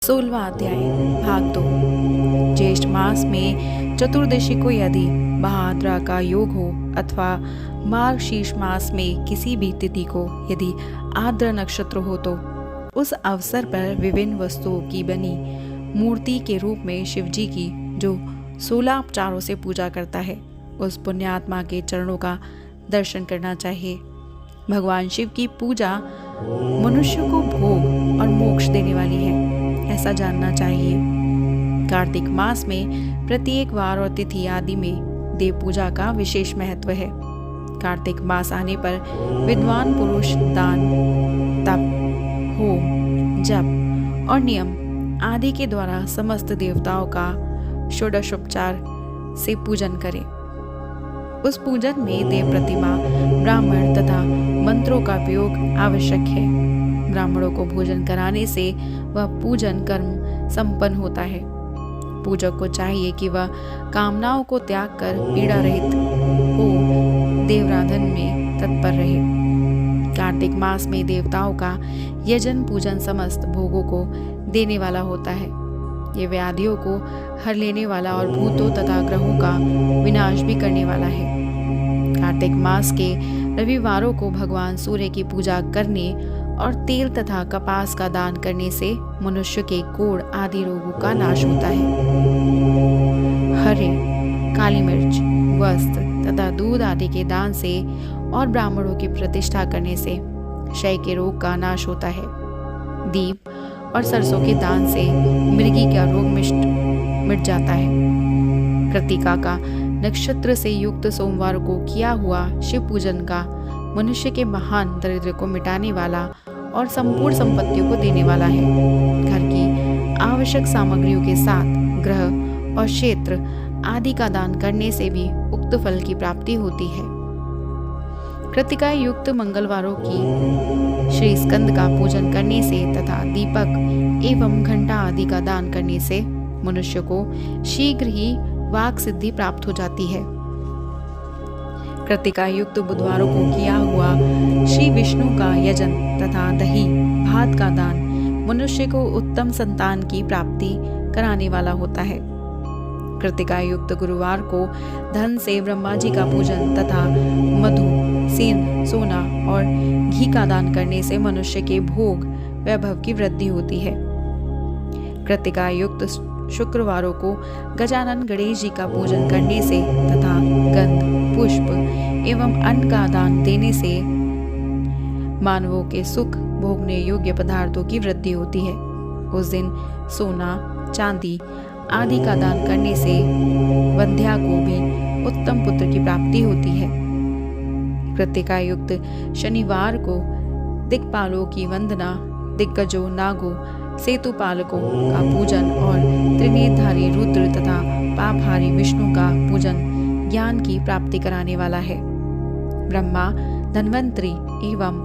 16वां अध्याय भाग 2। ज्येष्ठ मास में चतुर्दशी को यदि महाद्रा का योग हो अथवा मार्गशीर्ष मास में किसी भी तिथि को यदि आद्र नक्षत्र हो तो उस अवसर पर विभिन्न वस्तुओं की बनी मूर्ति के रूप में शिवजी की जो 16 उपचारों से पूजा करता है उस पुण्यात्मा के चरणों का दर्शन करना चाहिए। भगवान शिव की पूजा मनुष्य को भोग और मोक्ष देने वाली है, ऐसा जानना चाहिए। कार्तिक मास में प्रत्येक वार और तिथि आदि में देव पूजा का विशेष महत्व है। कार्तिक मास आने पर विद्वान पुरुष दान, तप, होम, जप और नियम आदि के द्वारा समस्त देवताओं का षोडशोपचार से पूजन करें। उस पूजन में देव प्रतिमा, ब्राह्मण तथा मंत्रों का उपयोग आवश्यक है। ब्राह्मणों को भोजन कराने से वह पूजन कर्म संपन्न होता है। पूजक को चाहिए कि वह कामनाओं को त्याग कर पीड़ा रहित हो देवराधन में तत्पर रहे। कार्तिक मास में देवताओं का यजन पूजन समस्त भोगों को देने वाला होता है। ये व्याधियों को हर लेने वाला और भूतों तथा ग्रहों का विनाश भी करने वाला है। कार्तिक मास के रविवारों को भगवान सूर्य की पूजा करने और तेल तथा कपास का दान करने से मनुष्य के कोढ़ आदि रोगों का नाश होता है। हरे, काली मिर्च, वस्त्र तथा दूध आदि के दान से और ब्राह्मणों की प्रतिष्ठा करने से क्षय के रोग का नाश होता है। दीप और सरसों के दान से मृगी का रोग मिट जाता है। कृतिका का नक्षत्र से युक्त सोमवार को किया हुआ शिव पूजन का मनुष्य के महान दरिद्र को मिटाने वाला और संपूर्ण संपत्तियों को देने वाला है। घर की आवश्यक सामग्रियों के साथ ग्रह और क्षेत्र आदि का दान करने से भी उक्त फल की प्राप्ति होती है। कृतिका युक्त मंगलवारों की श्री स्कंद का पूजन करने से तथा दीपक एवं घंटा आदि का दान करने से मनुष्य को शीघ्र ही वाक सिद्धि प्राप्त हो जाती है। कृतिका युक्त बुधवारों को किया हुआ श्री विष्णु का यजन तथा दही भात का दान मनुष्य को उत्तम संतान की प्राप्ति कराने वाला होता है। कृतिका युक्त गुरुवार को धन से ब्रह्मा जी का पूजन तथा मधु, सेंध, सोना और घी का दान करने से मनुष्य के भोग वैभव की वृद्धि होती है। कृतिका युक्त शुक्रवारों को गजानन गणेश जी का पूजन करने से तथा गंध, पुष्प एवं अन्न का दान देने से मानवों के सुख भोगने योग्य पदार्थों की वृद्धि होती है। उस दिन सोना, चांदी आदि का दान करने से वंध्या को भी उत्तम पुत्र की प्राप्ति होती है। कृतिका युक्त शनिवार को दिक्पालों की वंदना, दिग्गजों, नागों, सेतुपालकों का पूजन और त्रिनेत्रधारी रुद्र तथा पापहारी विष्णु का पूजन ज्ञान की प्राप्ति कराने वाला है। ब्रह्मा, धन्वंतरी एवं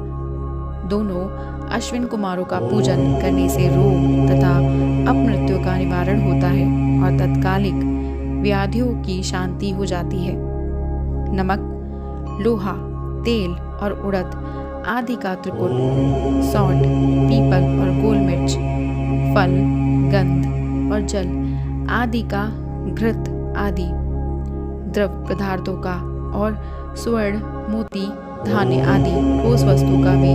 दोनों अश्विन कुमारों का पूजन करने से रोग तथा अपमृत्यु का निवारण होता है और तत्कालिक व्याधियों की शांति हो जाती है। नमक, लोहा, तेल और उड़द आदि का त्रिकुट, सौंठ, पीपल और गोल मिर्च, फल, गंध और जल आदि का घृत आदि द्रव पदार्थों का और स्वर्ण, मोती, धान्य आदि ठोस वस्तु का भी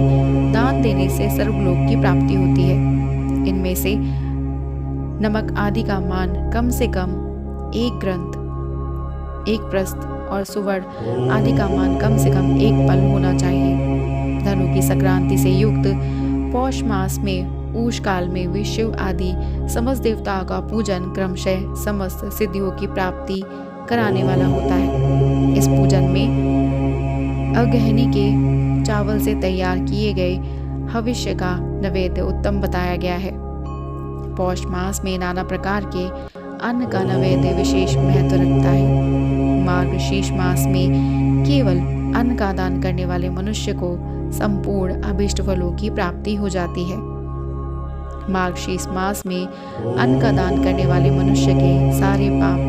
दान देने से सर्वलोक की प्राप्ति होती है। इनमें से नमक आदि का मान कम से कम 1 ग्रंथ, 1 प्रस्थ और सुवर्ण आदि का मान कम से कम 1 पल होना चाहिए। धनु की संक्रांति से युक्त पौष मास में उष काल में विष्णु आदि समस्त देवताओं का पूजन क्रमशः समस्त सिद्धियों की प्राप्ति कराने वाला होता है। इस पूजन में अगहनी के चावल से तैयार किए गए हविष्य का नैवेद्य उत्तम बताया गया है। पौष मास में नाना प्रकार के अन्न का नैवेद्य विशेष महत्व रखता है। मार्गशीर्ष मास में केवल अन्न का दान करने वाले मनुष्य को संपूर्ण अभीष्ट फलों की प्राप्ति हो जाती है। मार्गशीर्ष मास में अन्न का दान करने वाले मनुष्य के सारे पाप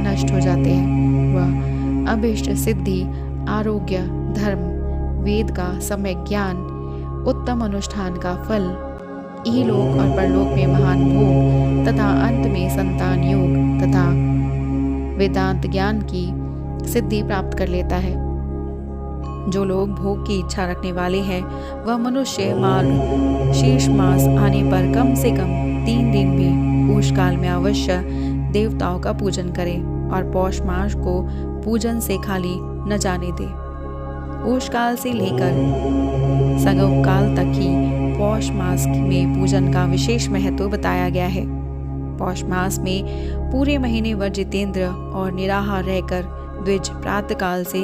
नष्ट हो जाते हैं। वह अभीष्ट सिद्धि, आरोग्य, धर्म, वेद का सम्यक ज्ञान, उत्तम अनुष्ठान का फल, इहलोक और परलोक में महान भोग तथा अंत में संतान योग तथा वेदांत ज्ञान की सिद्धि प्राप्त कर लेता है। जो लोग भोग की इच्छा रखने वाले हैं वह मनुष्य मार्ग शीर्ष मास आने पर कम से कम 3 दिन भी पूष काल में अवश्य देवताओं का पूजन करे और पौष मास को पूजन से खाली न जाने दे। पूष काल से लेकर संगम काल तक ही पौष मास में पूजन का विशेष महत्व बताया गया है। पौष मास में पूरे महीने भर जितेंद्र और निराहार रहकर द्विज प्रातः काल से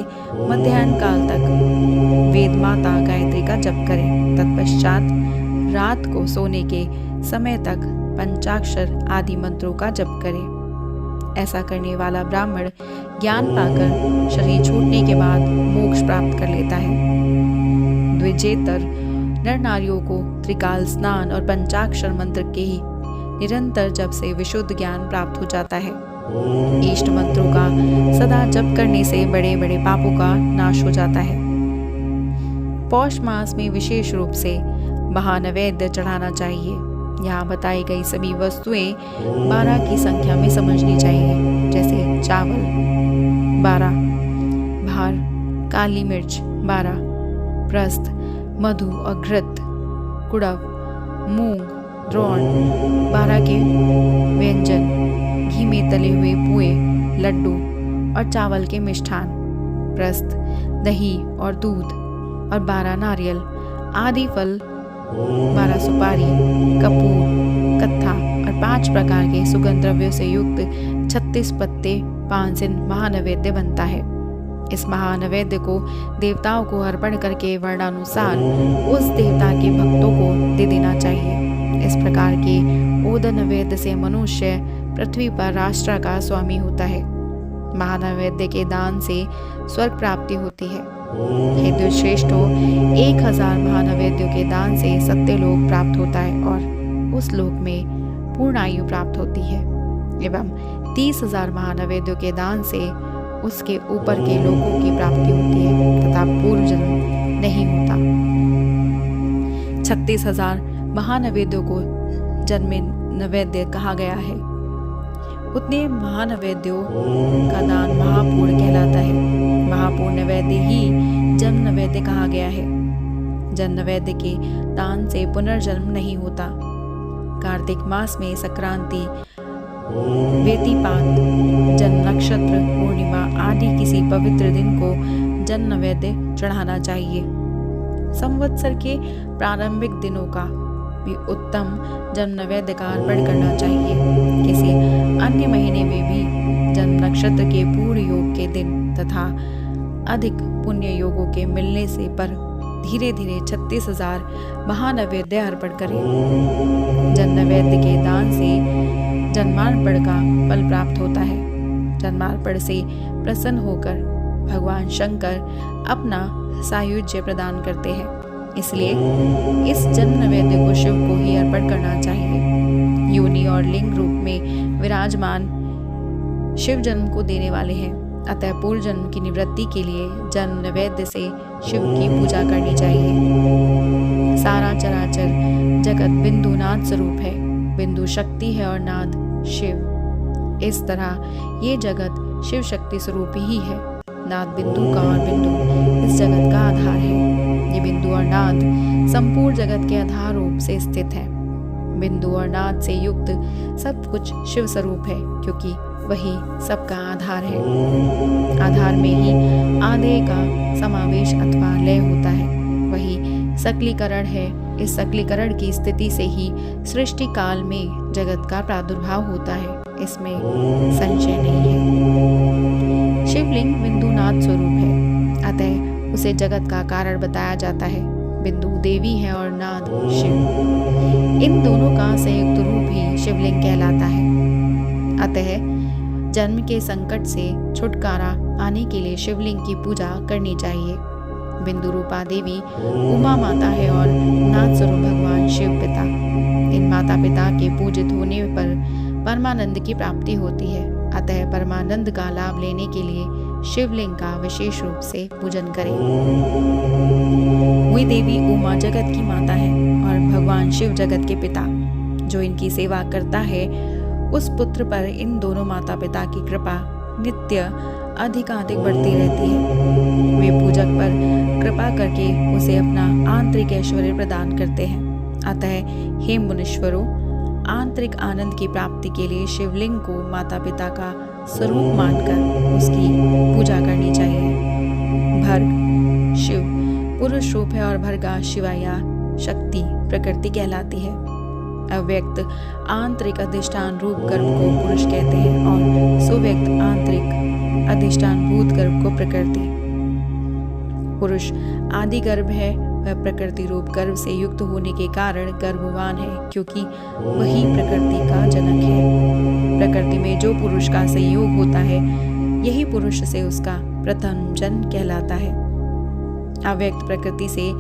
मध्याह्न काल तक वेद माता गायत्री का जप करें। तत्पश्चात रात को सोने के समय तक पंचाक्षर आदि मंत्रों का जप करें। ऐसा करने वाला ब्राह्मण ज्ञान पाकर शरीर छूटने के बाद मोक्ष प्राप्त कर लेता है। द्विजेतर नर नारियों को त्रिकाल स्नान और पंचाक्षर मंत्र के ही निरंतर जप से विशुद्ध ज्ञान प्राप्त हो जाता है। इष्ट मंत्रों का सदा जप करने से बड़े बड़े पापों का नाश हो जाता है। पौष मास में विशेष रूप से महानैवेद्य चढ़ाना चाहिए। यहाँ बताई गई सभी वस्तुएं 12 की संख्या में समझनी चाहिए, जैसे चावल 12, भार काली मिर्च 12, प्रस्थ मधु और घृत, कुड़व मूंग द्रोण 12 के व्यंजन, घी में तले हुए पुए लड्डू और चावल के मिष्ठान, प्रस्थ दही और दूध और 12 नारियल आदि फल, 12 सुपारी, कपूर, कत्था और 5 प्रकार के सुगंध द्रव्यों से युक्त 36 पत्ते 5 दिन महानैवेद्य बनता है। इस महानैवेद्य को देवताओं को अर्पण करके वर्णानुसार उस देवता के भक्तों को दे देना चाहिए। इस प्रकार के ओद नैवेद्य से मनुष्य पृथ्वी पर राष्ट्र का स्वामी होता है। महानैवेद्य के दान से स्वर्ग प्राप्ति होती है। हे दुष्श्रेष्ठों, 1000 महानैवेद्यों के दान से सत्यलोक प्राप्त होता है और उस लोक में पूर्ण आयु प्राप्त होती है, एवं 30,000 महानैवेद्यों के दान से उसके ऊपर के लोकों की प्राप्ति होती है तथा पूर्व जन्म नहीं होता। 36,000 महानैवेद्यों को जन्मे नैवेद्य कहा गया है। उतने महानैवेद्यों का दान महापूर्ण कहलाता है। महापूर्ण नैवेद्य ही जन्म नैवेद्य कहा गया है। जन्म नैवेद्य के दान से पुनर्जन्म नहीं होता। कार्तिक मास में संक्रांति, वेतिपात, जन्म नक्षत्र, पूर्णिमा आदि किसी पवित्र दिन को जन्म नैवेद्य चढ़ाना चाहिए। संवत्सर के प्रारंभिक दिनों का भी उत्तम जन्म नैवेद्य का अर्पण करना चाहिए। किसी अन्य महीने में भी जन्म नक्षत्र के पूर्ण योग के दिन तथा अधिक पुण्य योगों के मिलने से पर धीरे धीरे 36,000 महानैवेद्य अर्पण करें। जन्म नैवेद्य के दान से जन्मार्पण का फल प्राप्त होता है। जन्मार्पण से प्रसन्न होकर भगवान शंकर अपना सायुज्य प्रदान करते हैं। इसलिए इस जन्म नैवेद्य को शिव को ही अर्पण करना चाहिए। योनि और लिंग रूप में विराजमान शिव जन्म को देने वाले हैं, अतः पूर्व जन्म की निवृत्ति के लिए जन्म नैवेद्य से शिव की पूजा करनी चाहिए। सारा चराचर जगत बिंदु नाद स्वरूप है। बिंदु शक्ति है और नाद शिव। इस तरह ये जगत शिव शक्ति स्वरूप ही है। नाद बिंदु का और बिंदु इस जगत का आधार है। ये बिंदु और नाद संपूर्ण जगत के आधार रूप से स्थित है। बिंदु और नाद से युक्त सब कुछ शिव स्वरूप है, क्योंकि वही सबका आधार है। आधार में ही आदेय का समावेश अथवा लय होता है। वही सकलीकरण है। इस सकलीकरण की स्थिति से ही सृष्टि काल में जगत का प्रादुर्भाव होता है, इसमें संशय नहीं है। शिवलिंग बिंदुनाथ स्वरूप है, अतः उसे जगत का कारण बताया जाता है। बिंदु देवी है और नाद शिव। इन दोनों का संयुक्त रूप ही शिवलिंग कहलाता है। अतः जन्म के संकट से छुटकारा पाने के लिए शिवलिंग की पूजा करनी चाहिए। बिंदु रूपा देवी उमा माता है और नाद स्वरूप भगवान शिव पिता। इन माता पिता के पूजित होने पर परमानंद की प्राप्ति होती है। अतः परमानंद का लाभ लेने के लिए शिवलिंग का विशेष रूप से पूजन करें। वही देवी उमा जगत की माता है और भगवान शिव जगत के पिता। जो इनकी सेवा करता है उस पुत्र पर इन दोनों माता पिता की कृपा नित्य अधिकाधिक बढ़ती रहती है। वे पूजक पर कृपा करके उसे अपना आंतरिक ऐश्वर्य प्रदान करते हैं। अतः हे मुनीश्वरों, आंतरिक आनंद की प्राप्ति के लिए शिवलिंग को माता पिता का स्वरूप मानकर उसकी पूजा करनी चाहिए। भर्ग शिव पुरुष रूप है और भर्गा शिवा या शक्ति प्रकृति कहलाती है। अव्यक्त आंतरिक अधिष्ठान रूप गर्भ को पुरुष कहते हैं और सुव्यक्त आंतरिक अधिष्ठान भूत गर्भ को प्रकृति। पुरुष आदि गर्भ है, वह प्रकृति रूप गर्भ से युक्त होने के कारण गर्भवान है, क्योंकि वही प्रकृति का जनक है। प्रकृति में जो पुरुष का संयोग होता है यही पुरुष से उसका प्रथम जन्म कहलाता है। अव्यक्त प्रकृति से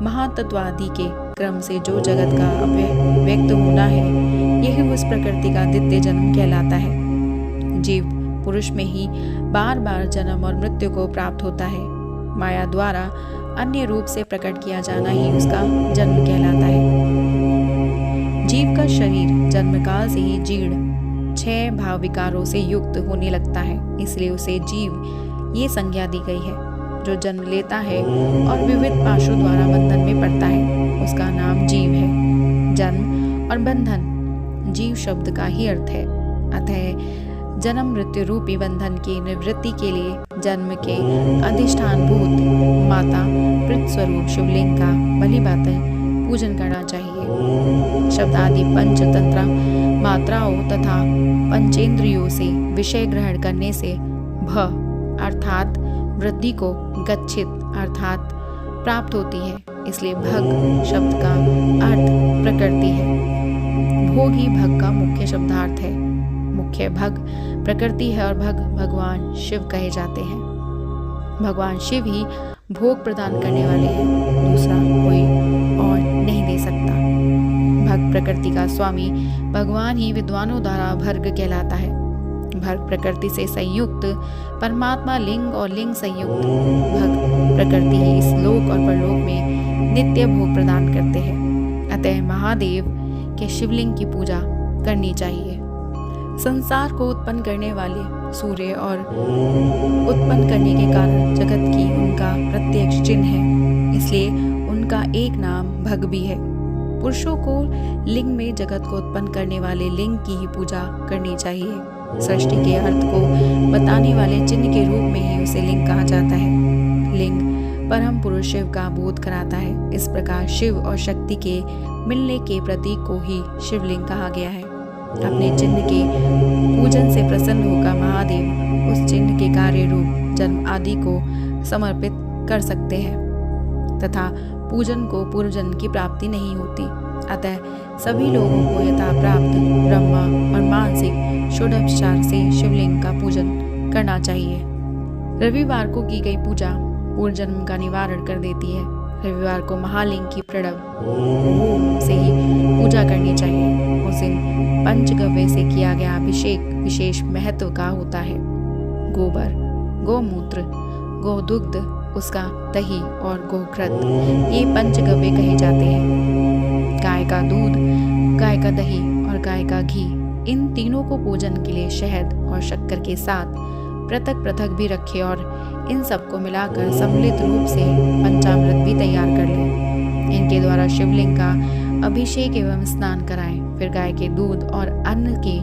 महातत्वादि के क्रम से जो जगत का अव्यक्त होना है यही उस प्रकृति का द्वितीय जन्म कहलाता है। जीव पुरुष में ही बार बार जन्म और मृत्यु को प्राप्त होता है। माया द्वारा अन्य रूप से प्रकट किया जाना ही उसका जन्म कहलाता है। जीव का शरीर जन्मकाल से ही जीर्ण 6 भाव विकारों से युक्त होने लगता है, इसलिए उसे जीव ये संज्ञा दी गई है। जो जन्म लेता है और विविध पाशों द्वारा बंधन में पड़ता है उसका नाम जीव है। जन्म और बंधन जीव शब्द का ही अर्थ है। अतः जन्म मृत्यु रूपी बंधन की निवृत्ति के लिए जन्म के अधिष्ठान भूत माता पृथ्वी स्वरूप शिवलिंग का भली भांति पूजन करना चाहिए। शब्द आदि पंचतंत्र मात्राओं तथा पंचेंद्रियों से विषय ग्रहण करने से भ अर्थात वृद्धि को गच्छित अर्थात प्राप्त होती है, इसलिए भग शब्द का अर्थ प्रकृति है। भोग ही भग का मुख्य शब्दार्थ है। मुख्य भग प्रकृति है और भग भगवान शिव कहे जाते हैं। भगवान शिव ही भोग प्रदान करने वाले हैं, दूसरा कोई और नहीं दे सकता। भग प्रकृति का स्वामी भगवान ही विद्वानों द्वारा भर्ग कहलाता है। भर्ग प्रकृति से संयुक्त परमात्मा लिंग और लिंग संयुक्त भग प्रकृति ही इस लोक और परलोक में नित्य भोग प्रदान करते हैं। अतः महादेव के शिवलिंग की पूजा करनी चाहिए। संसार को उत्पन्न करने वाले सूर्य और उत्पन्न करने के कारण जगत की उनका प्रत्यक्ष चिन्ह है, इसलिए उनका एक नाम भग भी है। पुरुषों को लिंग में जगत को उत्पन्न करने वाले लिंग की ही पूजा करनी चाहिए। सृष्टि के अर्थ को बताने वाले चिन्ह के रूप में ही उसे लिंग कहा जाता है। लिंग परम पुरुष शिव का बोध कराता है। इस प्रकार शिव और शक्ति के मिलने के प्रतीक को ही शिवलिंग कहा गया है। अपने चिन्ह के पूजन से प्रसन्न होकर महादेव उस चिन्ह के कार्य रूप जन्म आदि को समर्पित कर सकते हैं तथा पूजन को पूर्व जन्म की प्राप्ति नहीं होती। अतः सभी लोगों को यथा प्राप्त ब्रह्मा और मानसिक षोडशोपचार से शिवलिंग का पूजन करना चाहिए। रविवार को की गई पूजा पूर्व जन्म का निवारण कर देती है। रविवार को महालिंग की प्रणव ओम से ही पूजा करनी चाहिए। उस दिन पंचगव्य से किया गया अभिषेक विशेष महत्व का होता है। गोबर, गोमूत्र, गोदुग्ध, उसका दही और गोघृत ये पंचगव्य कहे जाते हैं। गाय का दूध, गाय का दही और गाय का घी, इन तीनों को पूजन के लिए शहद और शक्कर के साथ पृथक पृथक भी रखें और इन सबको मिलाकर सम्मिलित रूप से पंचामृत भी तैयार कर लें। इनके द्वारा शिवलिंग का अभिषेक एवं स्नान कराएं। फिर गाय के दूध और अन्न के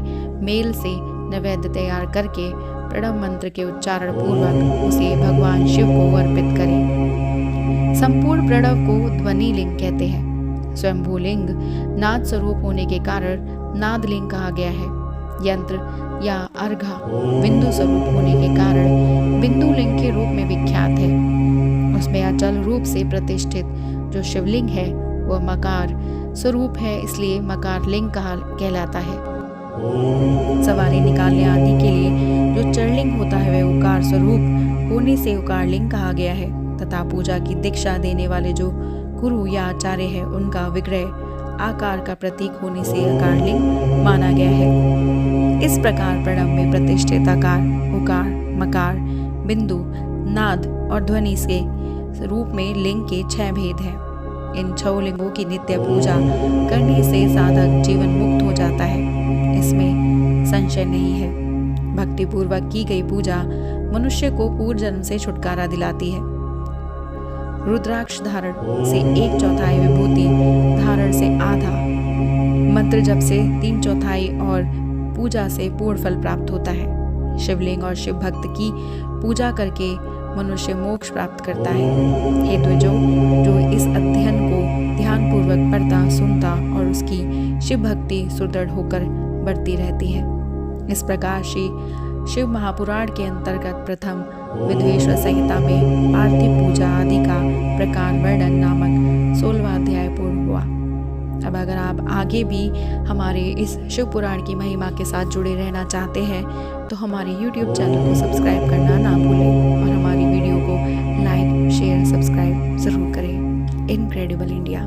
मेल से नैवेद्य तैयार करके प्रणव मंत्र के उच्चारण पूर्वक उसे भगवान शिव को अर्पित करें। संपूर्ण प्रणव को ध्वनि लिंग कहते हैं। स्वयंभूलिंग नाद स्वरूप होने के कारण नादलिंग कहा गया है। यंत्र या अर्घा बिंदु स्वरूप होने के कारण बिंदु लिंग के रूप में विख्यात है। उसमें अचल रूप से प्रतिष्ठित जो शिवलिंग है वह मकार स्वरूप है, इसलिए मकार लिंग कहलाता है। सवारी निकालने आदि के लिए जो चरलिंग होता है वह उकार स्वरूप होने से उकार लिंग कहा गया है तथा पूजा की दीक्षा देने वाले जो गुरु या आचार्य है उनका विग्रह आकार का प्रतीक होने से आकार लिंग माना गया है। इस प्रकार प्रणव में प्रतिष्ठित आकार, उकार, मकार, बिंदु, नाद और ध्वनि के रूप में लिंग के 6 भेद हैं। इन 6 लिंगों की नित्य पूजा करने से साधक जीवन मुक्त हो जाता है, इसमें संशय नहीं है। भक्ति पूर्वक की गई पूजा मनुष्य को पूर्व जन्म से छुटकारा दिलाती है। रुद्राक्ष धारण से 1/4 विभूति धारण से आधा, मंत्र जप से 3/4 और पूजा से पूर्ण फल प्राप्त होता है। शिवलिंग और शिव भक्त की पूजा करके मनुष्य मोक्ष प्राप्त करता है। हे द्विजो, जो इस अध्ययन को ध्यानपूर्वक पढ़ता सुनता और उसकी शिव भक्ति सुदृढ़ होकर बढ़ती रहती है। इस प्रकार श्री शिव महापुराण के अंतर्गत प्रथम विद्वेश्वर संहिता में पार्थिव पूजा आदि का प्रकार वर्णन नामक 16वां अध्याय पूर्ण हुआ। अब अगर आप आगे भी हमारे इस शिव पुराण की महिमा के साथ जुड़े रहना चाहते हैं तो हमारे YouTube चैनल को सब्सक्राइब करना ना भूलें और हमारी वीडियो को लाइक शेयर सब्सक्राइब ज़रूर करें। Incredible India.